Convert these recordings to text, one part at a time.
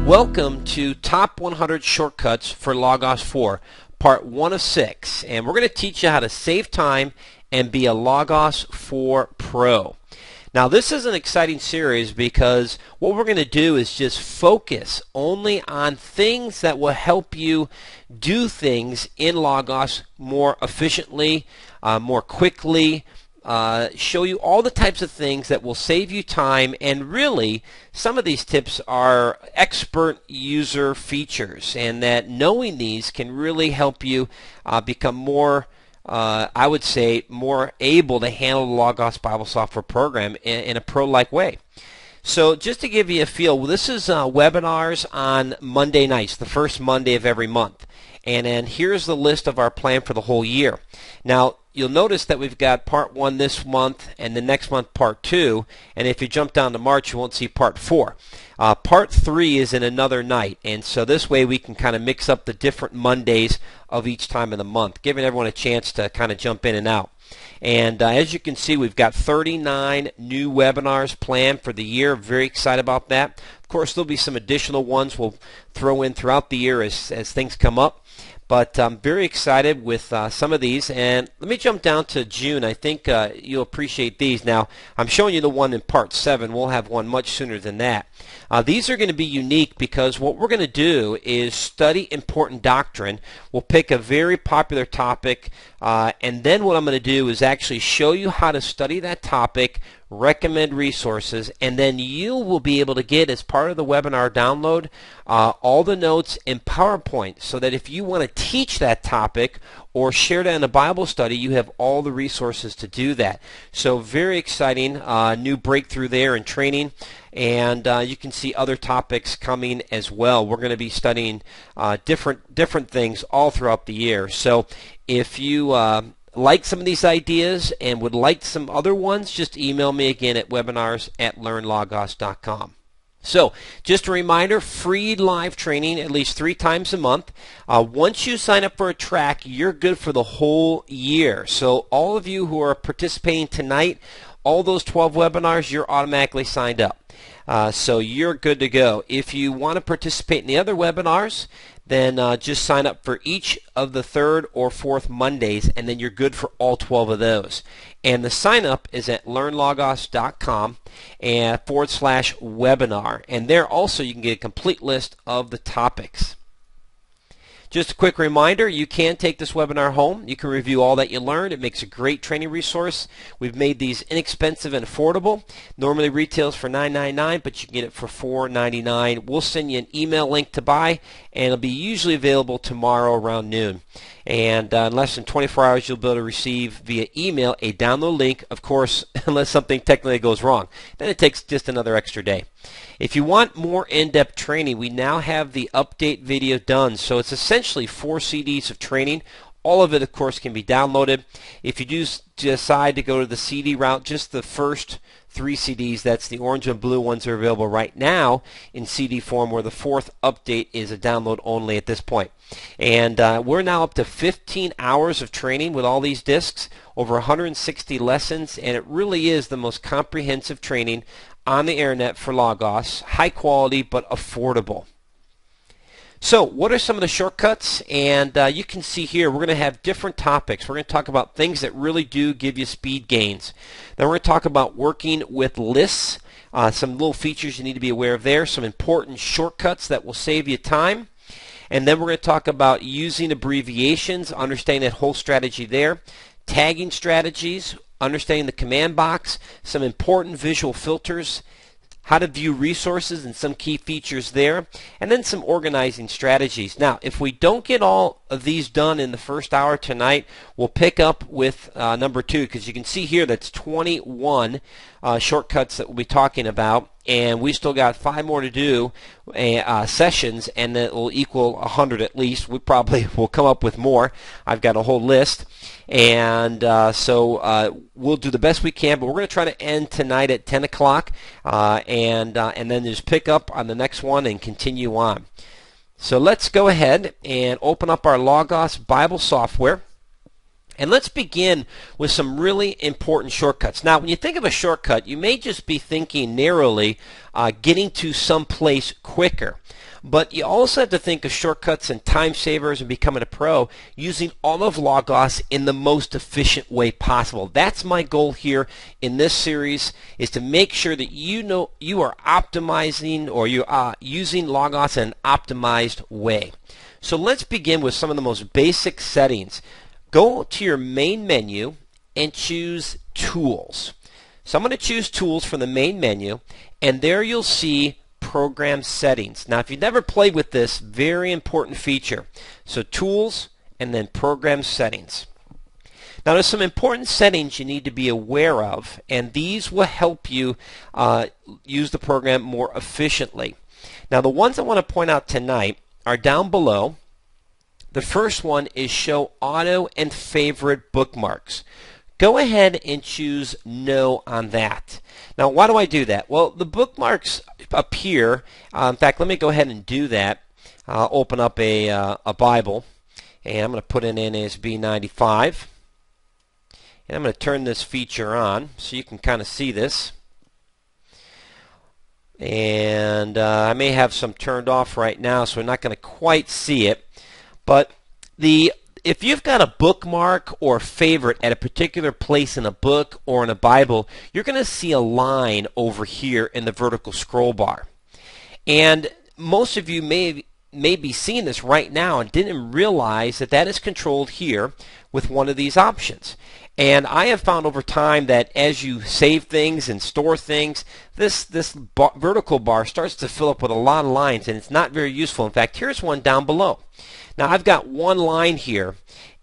Welcome to Top 100 Shortcuts for Logos 4, Part 1 of 6. And we're going to teach you how to save time and be a Logos 4 pro. Now this is an exciting series because what we're going to do is just focus only on things that will help you do things in Logos more efficiently, more quickly, show you all the types of things that will save you time, and really some of these tips are expert user features, and that knowing these can really help you become more I would say more able to handle the Logos Bible software program in a pro-like way. So just to give you a feel, this is webinars on Monday nights, the first Monday of every month. And then here's the list of our plan for the whole year. Now you'll notice that we've got part 1 this month and the next month part 2, and if you jump down to March you won't see part 4. Part 3 is in another night, and so this way we can kind of mix up the different Mondays of each time of the month, giving everyone a chance to kind of jump in and out. And as you can see, we've got 39 new webinars planned for the year. Very excited about that. Of course, there'll be some additional ones we'll throw in throughout the year as things come up. But I'm very excited with some of these. And let me jump down to June. I think you'll appreciate these. Now, I'm showing you the one in Part 7. We'll have one much sooner than that. These are going to be unique because what we're going to do is study important doctrine. We'll pick a very popular topic, and then what I'm going to do is actually show you how to study that topic, recommend resources, and then you will be able to get, as part of the webinar download, all the notes in PowerPoint, so that if you want to teach that topic or share that in a Bible study, you have all the resources to do that. So very exciting new breakthrough there in training. And you can see other topics coming as well. We're going to be studying different things all throughout the year. So if you like some of these ideas and would like some other ones, just email me again at webinars@LearnLogos.com. So just a reminder, free live training at least 3 times a month. Once you sign up for a track, you're good for the whole year. So all of you who are participating tonight, all those 12 webinars, you're automatically signed up. So you're good to go. If you want to participate in the other webinars, then just sign up for each of the 3rd or 4th Mondays, and then you're good for all 12 of those. And the sign up is at LearnLogos.com and /webinar. And there also you can get a complete list of the topics. Just a quick reminder, you can take this webinar home. You can review all that you learned. It makes a great training resource. We've made these inexpensive and affordable. Normally retails for $9.99, but you can get it for $4.99. We'll send you an email link to buy, and it'll be usually available tomorrow around noon. And in less than 24 hours, you'll be able to receive via email a download link, of course, unless something technically goes wrong. Then it takes just another extra day. If you want more in-depth training, we now have the update video done. So it's essentially 4 CDs of training. All of it, of course, can be downloaded. If you do decide to go to the CD route, just the first 3 CDs, that's the orange and blue ones, are available right now in CD form, where the 4th update is a download only at this point. And we're now up to 15 hours of training with all these discs, over 160 lessons, and it really is the most comprehensive training on the internet for Logos, high quality but affordable. So what are some of the shortcuts? And you can see here we're going to have different topics. We're going to talk about things that really do give you speed gains. Then we're going to talk about working with lists, some little features you need to be aware of there, some important shortcuts that will save you time. And then we're going to talk about using abbreviations, understanding that whole strategy there, tagging strategies, understanding the command box, some important visual filters, how to view resources and some key features there, and then some organizing strategies. Now, if we don't get all of these done in the first hour tonight, we'll pick up with number 2, because you can see here that's 21 shortcuts that we'll be talking about, and we still got 5 more to do sessions, and that will equal 100 at least. We probably will come up with more. I've got a whole list, and so we'll do the best we can, but we're going to try to end tonight at 10 o'clock, and then just pick up on the next one and continue on. So let's go ahead and open up our Logos Bible software. And let's begin with some really important shortcuts. Now, when you think of a shortcut, you may just be thinking narrowly getting to some place quicker. But you also have to think of shortcuts and time savers and becoming a pro using all of Logos in the most efficient way possible. That's my goal here in this series, is to make sure that you know you are optimizing, or you are using Logos in an optimized way. So let's begin with some of the most basic settings. Go to your main menu and choose Tools. So I'm going to choose Tools from the main menu, and there you'll see Program Settings. Now, if you've never played with this, very important feature. So Tools and then Program Settings. Now, there's some important settings you need to be aware of, and these will help you use the program more efficiently. Now, the ones I want to point out tonight are down below. The first one is Show Auto and Favorite Bookmarks. Go ahead and choose No on that. Now, why do I do that? Well, the bookmarks appear. In fact, let me go ahead and do that. I'll open up a Bible, and I'm going to put in NASB 95. And I'm going to turn this feature on so you can kind of see this. And I may have some turned off right now, so we're not going to quite see it. But if you've got a bookmark or favorite at a particular place in a book or in a Bible, you're going to see a line over here in the vertical scroll bar. And most of you may be seeing this right now and didn't realize that that is controlled here with one of these options. And I have found over time that as you save things and store things, this vertical bar starts to fill up with a lot of lines, and it's not very useful. In fact, here's one down below. Now, I've got one line here,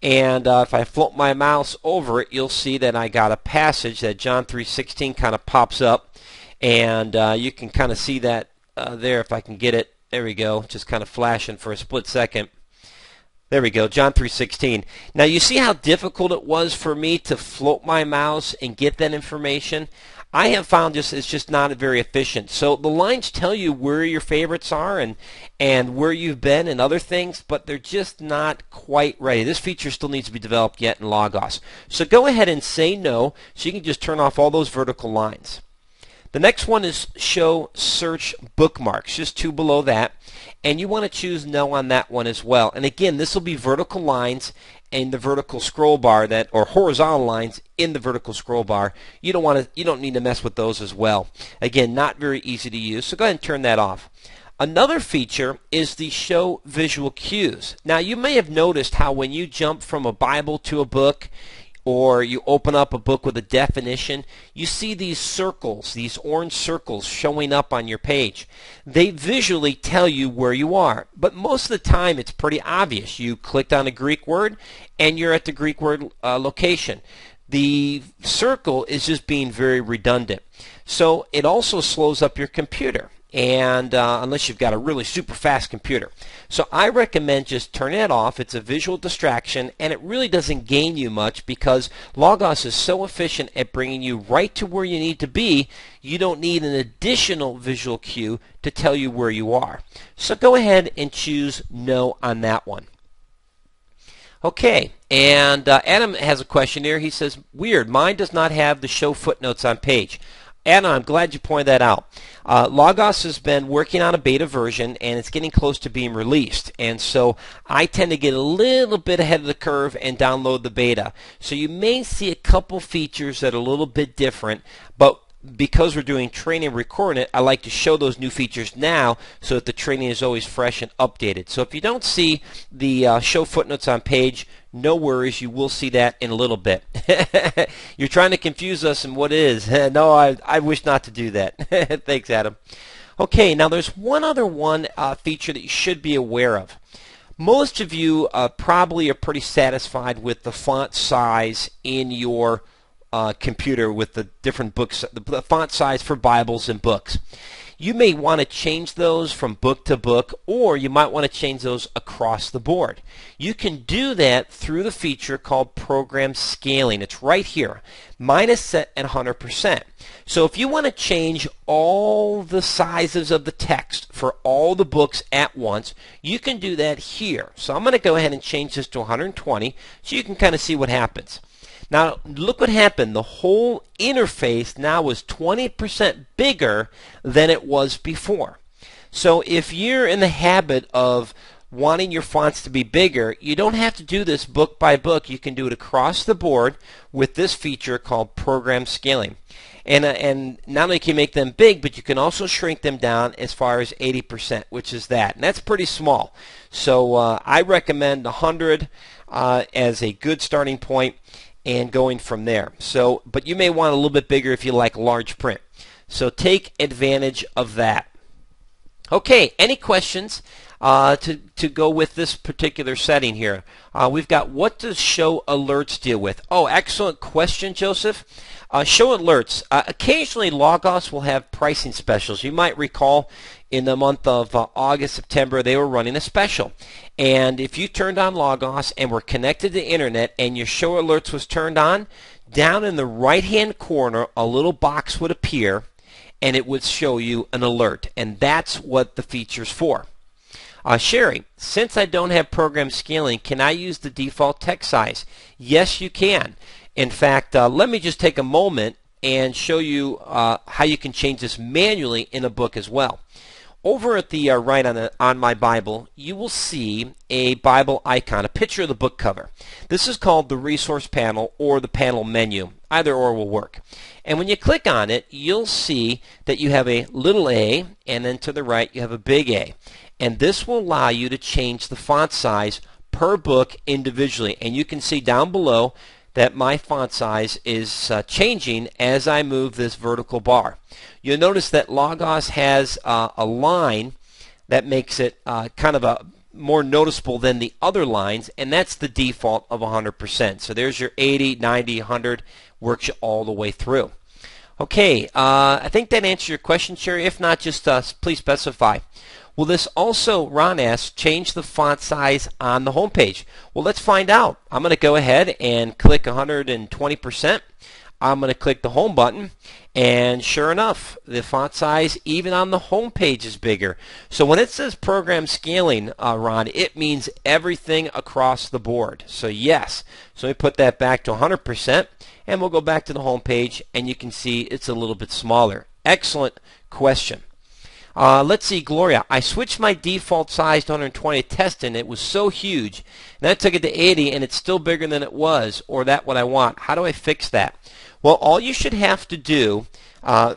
and if I float my mouse over it, you'll see that I got a passage that John 3:16 kind of pops up, and you can kind of see that there if I can get it. There we go, just kind of flashing for a split second. There we go, John 3:16. Now, you see how difficult it was for me to float my mouse and get that information? I have found it's just not very efficient. So the lines tell you where your favorites are and where you've been and other things, but they're just not quite ready. This feature still needs to be developed yet in Logos. So go ahead and say no, so you can just turn off all those vertical lines. The next one is Show Search Bookmarks, just two below that. And you want to choose no on that one as well. And again, this will be vertical lines in the vertical scroll bar or horizontal lines in the vertical scroll bar. You don't need to mess with those as well. Again, not very easy to use, so go ahead and turn that off. Another feature is the Show Visual Cues. Now, you may have noticed how when you jump from a Bible to a book, or you open up a book with a definition, you see these circles, these orange circles showing up on your page. They visually tell you where you are, but most of the time it's pretty obvious. You clicked on a Greek word and you're at the Greek word location. The circle is just being very redundant. So it also slows up your computer, and unless you've got a really super fast computer. So I recommend just turning it off. It's a visual distraction, and it really doesn't gain you much because Logos is so efficient at bringing you right to where you need to be. You don't need an additional visual cue to tell you where you are. So go ahead and choose no on that one. Okay, and Adam has a question here. He says, weird, mine does not have the show footnotes on page. Anna, I'm glad you pointed that out. Logos has been working on a beta version, and it's getting close to being released. And so I tend to get a little bit ahead of the curve and download the beta. So you may see a couple features that are a little bit different, but because we're doing training and recording it, I like to show those new features now so that the training is always fresh and updated. So if you don't see the show footnotes on page, no worries, you will see that in a little bit. You're trying to confuse us in what is. No, I wish not to do that. Thanks, Adam. Okay, now there's one other feature that you should be aware of. Most of you probably are pretty satisfied with the font size in your computer with the different books, the font size for Bibles and books. You may want to change those from book to book, or you might want to change those across the board. You can do that through the feature called program scaling. It's right here. Mine is set at 100%. So if you want to change all the sizes of the text for all the books at once, you can do that here. So I'm going to go ahead and change this to 120 so you can kind of see what happens. Now look what happened. The whole interface now is 20% bigger than it was before. So if you're in the habit of wanting your fonts to be bigger, you don't have to do this book by book. You can do it across the board with this feature called program scaling. And not only can you make them big, but you can also shrink them down as far as 80%, which is that. And that's pretty small. So I recommend 100 as a good starting point and going from there. So, but you may want a little bit bigger if you like large print. So take advantage of that. Okay, any questions to go with this particular setting here? We've got, what does show alerts deal with? Oh, excellent question, Joseph. Show alerts. Occasionally Logos will have pricing specials. You might recall in the month of August, September, they were running a special. And if you turned on Logos and were connected to the internet and your show alerts was turned on, down in the right hand corner a little box would appear and it would show you an alert. And that's what the feature's for. Sherry, since I don't have program scaling, can I use the default text size? Yes, you can. In fact, let me just take a moment and show you how you can change this manually in a book as well. Over at the right on my Bible, you will see a Bible icon, a picture of the book cover. This is called the resource panel or the panel menu. Either or will work. And when you click on it, you'll see that you have a little a, and then to the right you have a big A. And this will allow you to change the font size per book individually. And you can see down below that my font size is changing as I move this vertical bar. You'll notice that Logos has a line that makes it kind of a more noticeable than the other lines, and that's the default of 100%. So there's your 80, 90, 100, works you all the way through. Okay, I think that answers your question, Sherry. If not, just please specify. Will this also, Ron asks, change the font size on the home page? Well, let's find out. I'm going to go ahead and click 120%. I'm going to click the home button, and sure enough, the font size even on the home page is bigger. So when it says program scaling, Ron, it means everything across the board. So yes, so we put that back to 100%, and we'll go back to the home page, and you can see it's a little bit smaller. Excellent question. Let's see, Gloria. I switched my default size to 120 to test and it was so huge. And I took it to 80 and it's still bigger than it was, or that what I want. How do I fix that? Well, all you should have to do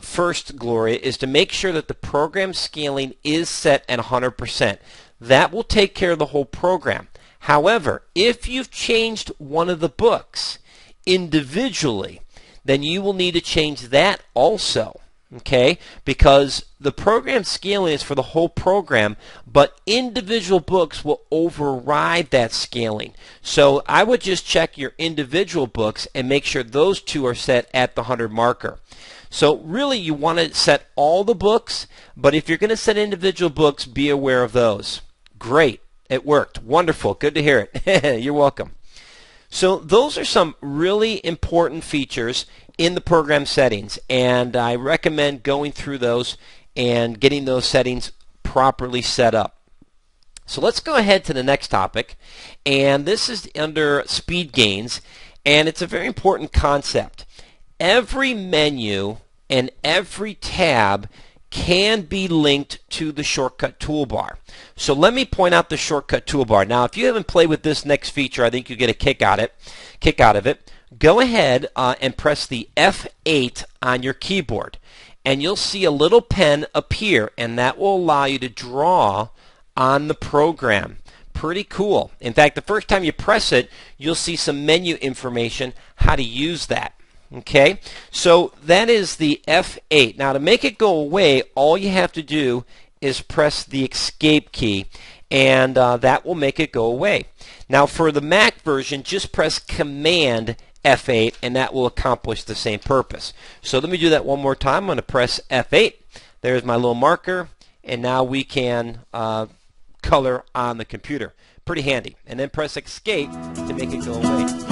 first, Gloria, is to make sure that the program scaling is set at 100%. That will take care of the whole program. However, if you've changed one of the books individually, then you will need to change that also. Okay, because the program scaling is for the whole program, but individual books will override that scaling. So I would just check your individual books and make sure those two are set at the 100 marker. So really you want to set all the books, but if you're going to set individual books, be aware of those. Great, it worked. Wonderful, good to hear it. You're welcome. So those are some really important features in the program settings, and I recommend going through those and getting those settings properly set up. So let's go ahead to the next topic, and this is under speed gains, and it's a very important concept. Every menu and every tab can be linked to the shortcut toolbar. So let me point out the shortcut toolbar. Now, if you haven't played with this next feature, I think you get a kick out of it. Go ahead and press the F8 on your keyboard, and you'll see a little pen appear, and that will allow you to draw on the program. Pretty cool. In fact, the first time you press it, you'll see some menu information, how to use that. Okay, so that is the F8. Now to make it go away, all you have to do is press the escape key, and that will make it go away. Now for the Mac version, just press Command F8 and that will accomplish the same purpose. So let me do that one more time. I'm going to press F8. There's my little marker, and now we can color on the computer. Pretty handy. And then press escape to make it go away.